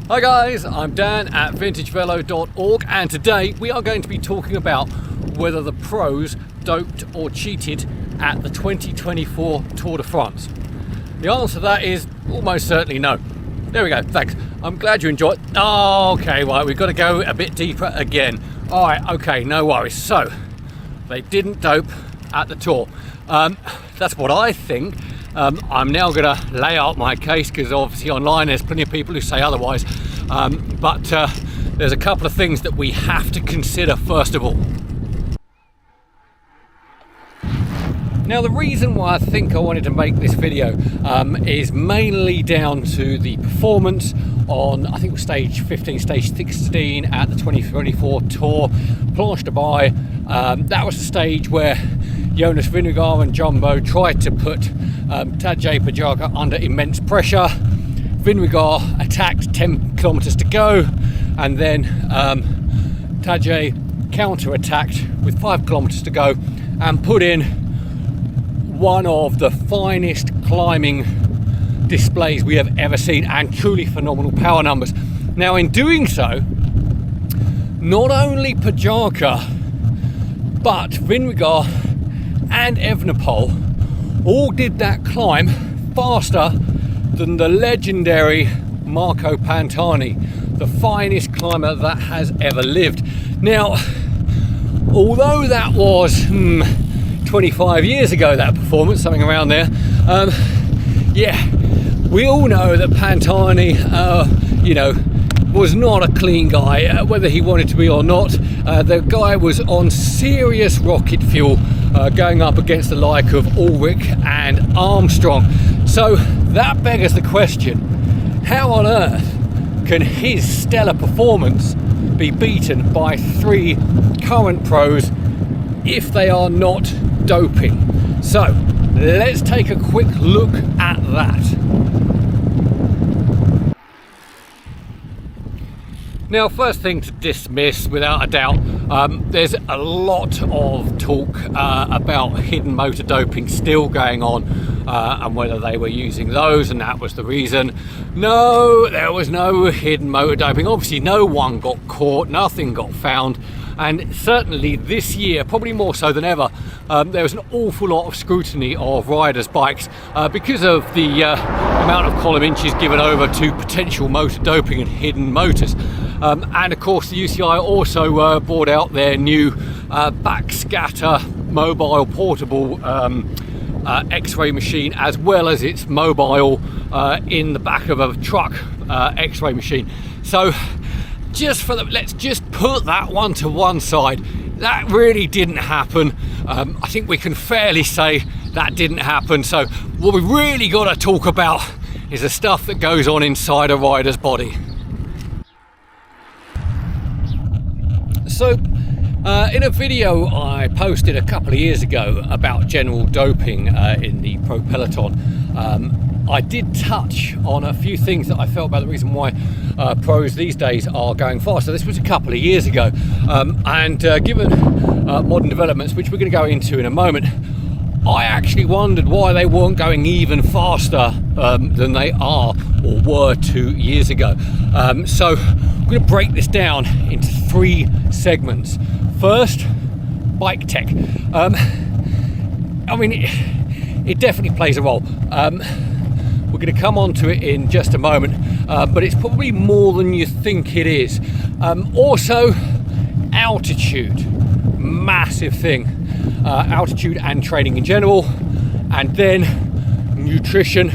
Hi guys, I'm Dan at vintagevelo.org, and today we are going to be talking about whether the pros doped or cheated at the 2024 Tour de France. The answer to that is almost certainly no. There we go, thanks. I'm glad you enjoyed. Oh, okay, right, we've got to go a bit deeper again. All right, okay, no worries. So, they didn't dope at the Tour. That's what I think. I'm now going to lay out my case because obviously online there's plenty of people who say otherwise. But there's a couple of things that we have to consider first of all. Now, the reason why I think I wanted to make this video is mainly down to the performance on, I think it was stage 15, stage 16 at the 2024 Tour, Planche de Baie. That was the stage where Jonas Vinregaard and Jumbo tried to put Tadej Pogacar under immense pressure. Vinregaard attacked 10 kilometers to go, and then Tadej counter-attacked with 5 kilometers to go and put in one of the finest climbing displays we have ever seen, and truly phenomenal power numbers. Now, in doing so, not only Pogacar but Vinregaard and Evenepoel all did that climb faster than the legendary Marco Pantani, the finest climber that has ever lived. Now, although that was 25 years ago, that performance, something around there, yeah, we all know that Pantani, was not a clean guy, whether he wanted to be or not. The guy was on serious rocket fuel, going up against the like of Ulrich and Armstrong. So that beggars the question, how on earth can his stellar performance be beaten by 3 current pros if they are not doping? So let's take a quick look at that. Now, first thing to dismiss, without a doubt, there's a lot of talk about hidden motor doping still going on, and whether they were using those and that was the reason. No, there was no hidden motor doping. Obviously no one got caught, nothing got found, and certainly this year, probably more so than ever, there was an awful lot of scrutiny of riders' bikes because of the amount of column inches given over to potential motor doping and hidden motors. And of course the UCI also brought out their new backscatter mobile portable X-ray machine, as well as its mobile in the back of a truck X-ray machine. So let's just put that one to one side. That really didn't happen. I think we can fairly say that didn't happen. So what we really got to talk about is the stuff that goes on inside a rider's body. So in a video I posted a couple of years ago about general doping in the pro peloton, I did touch on a few things that I felt about the reason why pros these days are going faster. This was a couple of years ago, and given modern developments, which we're going to go into in a moment, I actually wondered why they weren't going even faster than they are or were 2 years ago. So I'm going to break this down into 3 segments. First, bike tech. I mean, it definitely plays a role. We're going to come on to it in just a moment, but it's probably more than you think it is. Also, altitude, massive thing. Altitude and training in general, and then nutrition.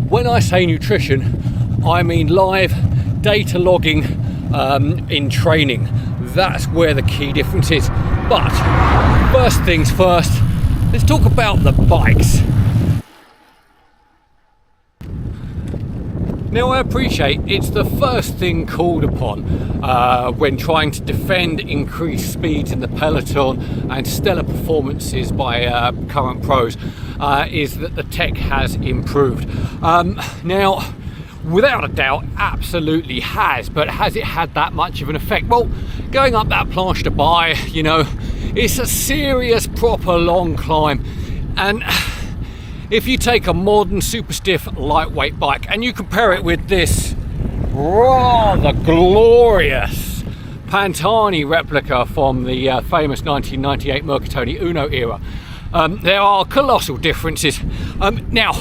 When I say nutrition, I mean live data logging in training. That's where the key difference is. But first things first, let's talk about the bikes. Now, I appreciate it's the first thing called upon when trying to defend increased speeds in the peloton and stellar performances by current pros, is that the tech has improved. Now, without a doubt, absolutely has, but has it had that much of an effect? Well, going up that Planche de Baie, it's a serious, proper long climb, and if you take a modern super stiff lightweight bike and you compare it with this rather glorious Pantani replica from the famous 1998 Mercatoni Uno era. There are colossal differences. Now,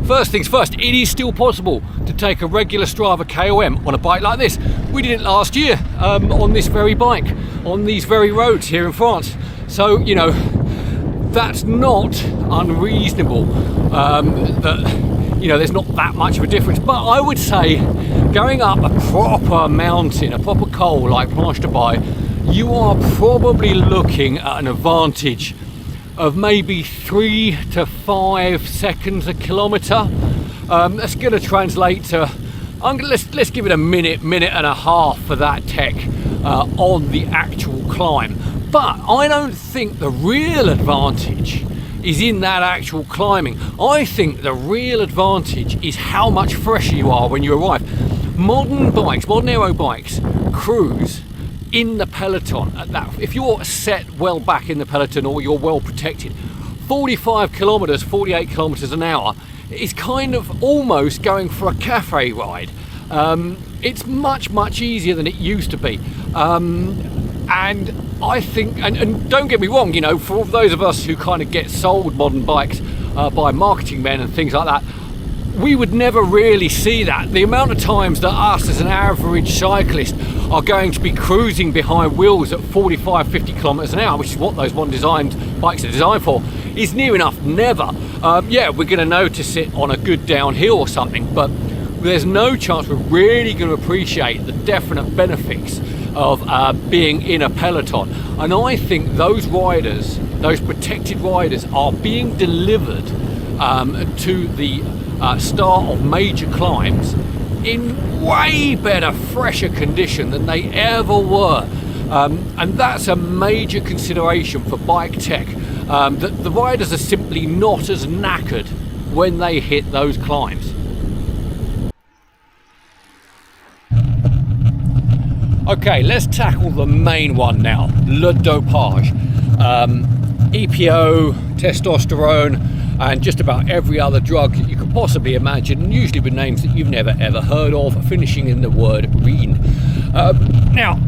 first things first, it is still possible to take a regular Strava KOM on a bike like this. We did it last year on this very bike, on these very roads here in France. So, you know, that's not unreasonable. You know, there's not that much of a difference. But I would say going up a proper mountain, a proper col like Planche de Bail, you are probably looking at an advantage of maybe 3 to 5 seconds a kilometre. That's going to translate to, let's give it a minute and a half for that tech on the actual climb. But I don't think the real advantage is in that actual climbing. I think the real advantage is how much fresher you are when you arrive. Modern bikes, modern aero bikes, cruise in the peloton at that. If you're set well back in the peloton or you're well protected, 45 kilometers, 48 kilometers an hour is kind of almost going for a cafe ride. It's much easier than it used to be. And I think, and don't get me wrong, you know, for those of us who kind of get sold modern bikes by marketing men and things like that, we would never really see that. The amount of times that us as an average cyclist are going to be cruising behind wheels at 45, 50 kilometers an hour, which is what those modern designed bikes are designed for, is near enough never. Yeah, we're going to notice it on a good downhill or something, but there's no chance we're really going to appreciate the definite benefits of being in a peloton. And I think those riders, those protected riders, are being delivered to the start of major climbs in way better, fresher condition than they ever were. And that's a major consideration for bike tech, that the riders are simply not as knackered when they hit those climbs. Okay, let's tackle the main one now, le dopage. EPO, testosterone, and just about every other drug that you could possibly imagine, usually with names that you've never ever heard of, finishing in the word "reen." Now,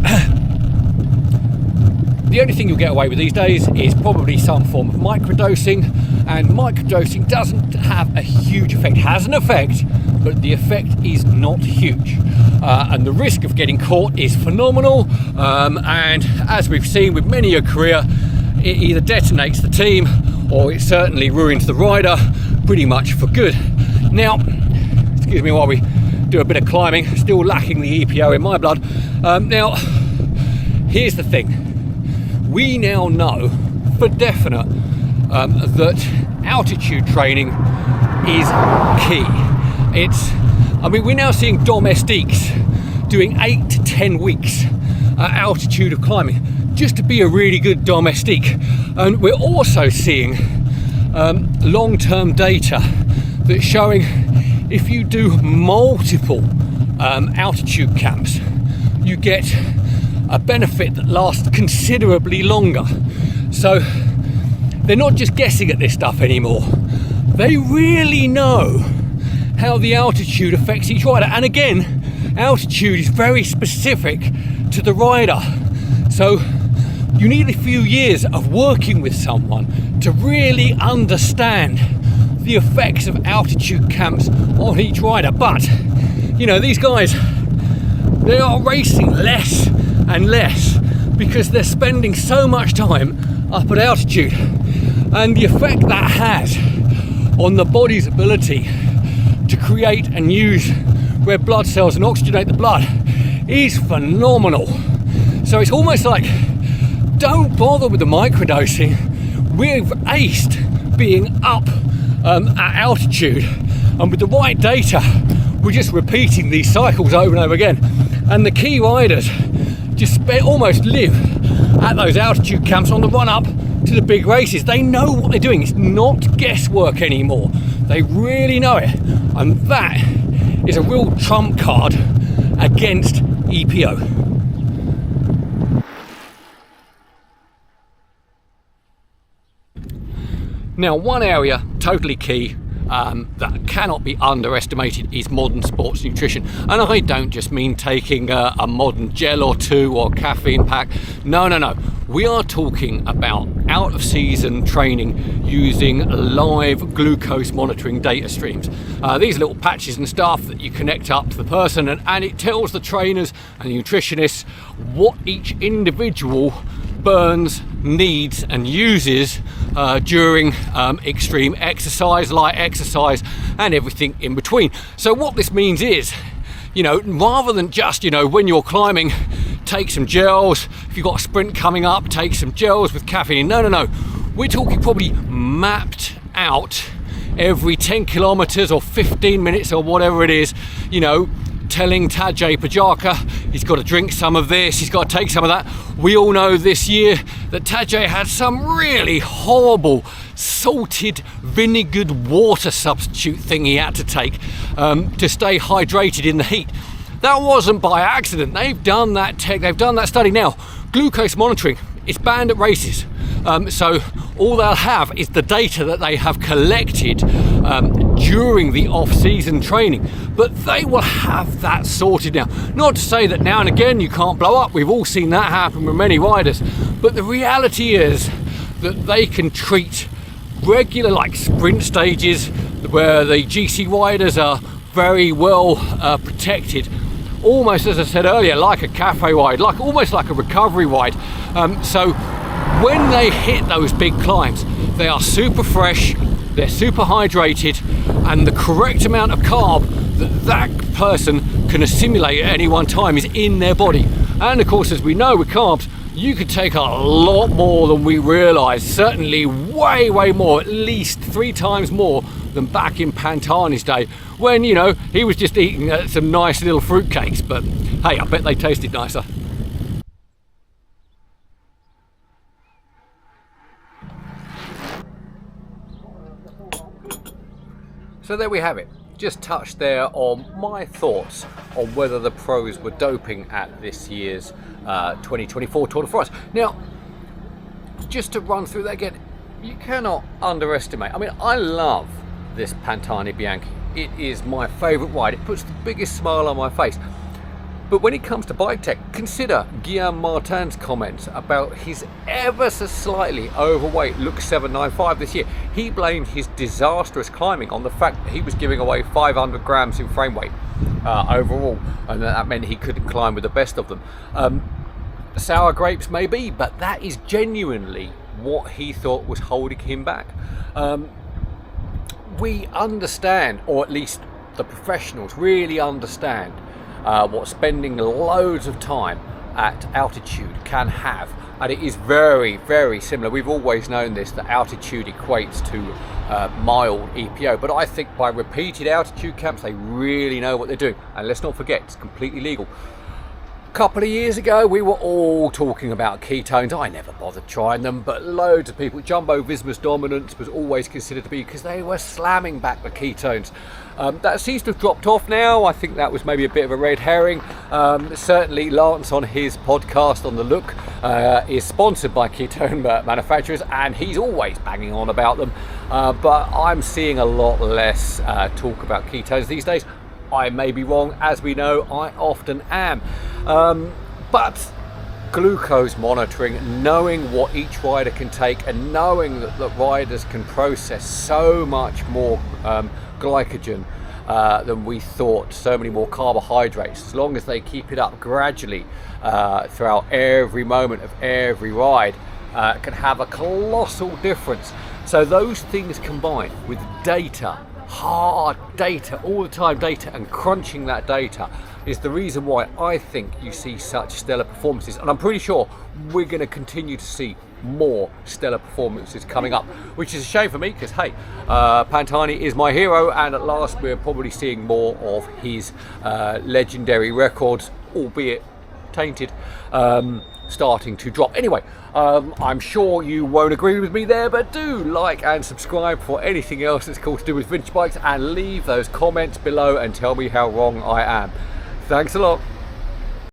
the only thing you'll get away with these days is probably some form of microdosing, and microdosing doesn't have a huge effect. It has an effect, but the effect is not huge. And the risk of getting caught is phenomenal, and as we've seen with many a career, it either detonates the team or it certainly ruins the rider pretty much for good. Now, excuse me while we do a bit of climbing, still lacking the EPO in my blood. Now, here's the thing. We now know for definite that altitude training is key. We're now seeing domestiques doing 8 to 10 weeks at altitude of climbing just to be a really good domestique. And we're also seeing long-term data that's showing if you do multiple altitude camps, you get a benefit that lasts considerably longer. So they're not just guessing at this stuff anymore. They really know how the altitude affects each rider. And again, altitude is very specific to the rider. So you need a few years of working with someone to really understand the effects of altitude camps on each rider. But, you know, these guys, they are racing less and less because they're spending so much time up at altitude. And the effect that has on the body's ability to create and use red blood cells and oxygenate the blood is phenomenal. So it's almost like, don't bother with the microdosing. We've aced being up at altitude, and with the right data, we're just repeating these cycles over and over again. And the key riders just almost live at those altitude camps on the run up to the big races. They know what they're doing. It's not guesswork anymore. They really know it. And that is a real trump card against EPO. Now, one area totally key that cannot be underestimated is modern sports nutrition. And I don't just mean taking a modern gel or two or caffeine pack. No. We are talking about out of season training using live glucose monitoring data streams. These little patches and stuff that you connect up to the person, and it tells the trainers and the nutritionists what each individual burns, needs and uses during extreme exercise, light exercise and everything in between. So what this means is, rather than just, when you're climbing, take some gels. If you've got a sprint coming up, take some gels with caffeine. No. We're talking probably mapped out every 10 kilometers or 15 minutes or whatever it is, telling Tadej Pogacar he's got to drink some of this, he's got to take some of that. We all know this year that Tadej had some really horrible salted vinegared water substitute thing he had to take to stay hydrated in the heat. That wasn't by accident. They've done that study. Now, glucose monitoring, it's banned at races. So all they'll have is the data that they have collected during the off-season training. But they will have that sorted now. Not to say that now and again you can't blow up. We've all seen that happen with many riders. But the reality is that they can treat regular sprint stages where the GC riders are very well protected, almost, as I said earlier, like a cafe ride, almost like a recovery ride. So when they hit those big climbs, they are super fresh, they're super hydrated, and the correct amount of carb that person can assimilate at any one time is in their body. And of course, as we know with carbs, you could take a lot more than we realise, certainly way more, at least 3 times more than back in Pantani's day, when, he was just eating some nice little fruitcakes. But hey, I bet they tasted nicer. So there we have it. Just touched there on my thoughts on whether the pros were doping at this year's 2024 Tour de France. Now, just to run through that again, you cannot underestimate. I love this Pantani Bianchi. It is my favourite ride. It puts the biggest smile on my face. But when it comes to bike tech, consider Guillaume Martin's comments about his ever so slightly overweight Look 795 this year. He blamed his disastrous climbing on the fact that he was giving away 500 grams in frame weight overall, and that meant he couldn't climb with the best of them. Sour grapes maybe, but that is genuinely what he thought was holding him back. We understand, or at least the professionals really understand, what spending loads of time at altitude can have, and it is very similar. We've always known this, that altitude equates to mild EPO, but I think by repeated altitude camps they really know what they're doing. And let's not forget, it's completely legal. A couple of years ago we were all talking about ketones. I never bothered trying them, but loads of people, Jumbo Visma's dominance was always considered to be because they were slamming back the ketones. That seems to have dropped off now. I think that was maybe a bit of a red herring. Certainly Lance on his podcast on The Look is sponsored by ketone manufacturers, and he's always banging on about them. But I'm seeing a lot less talk about ketones these days. I may be wrong, as we know, I often am. But glucose monitoring, knowing what each rider can take, and knowing that riders can process so much more glycogen than we thought, so many more carbohydrates, as long as they keep it up gradually throughout every moment of every ride, can have a colossal difference. So those things combined with data, hard data, all the time data, and crunching that data is the reason why I think you see such stellar performances. And I'm pretty sure we're going to continue to see more stellar performances coming up, which is a shame for me because, hey, Pantani is my hero, and at last we're probably seeing more of his legendary records, albeit tainted, starting to drop. Anyway, I'm sure you won't agree with me there, but do like and subscribe for anything else that's cool to do with vintage bikes, and leave those comments below and tell me how wrong I am. Thanks a lot.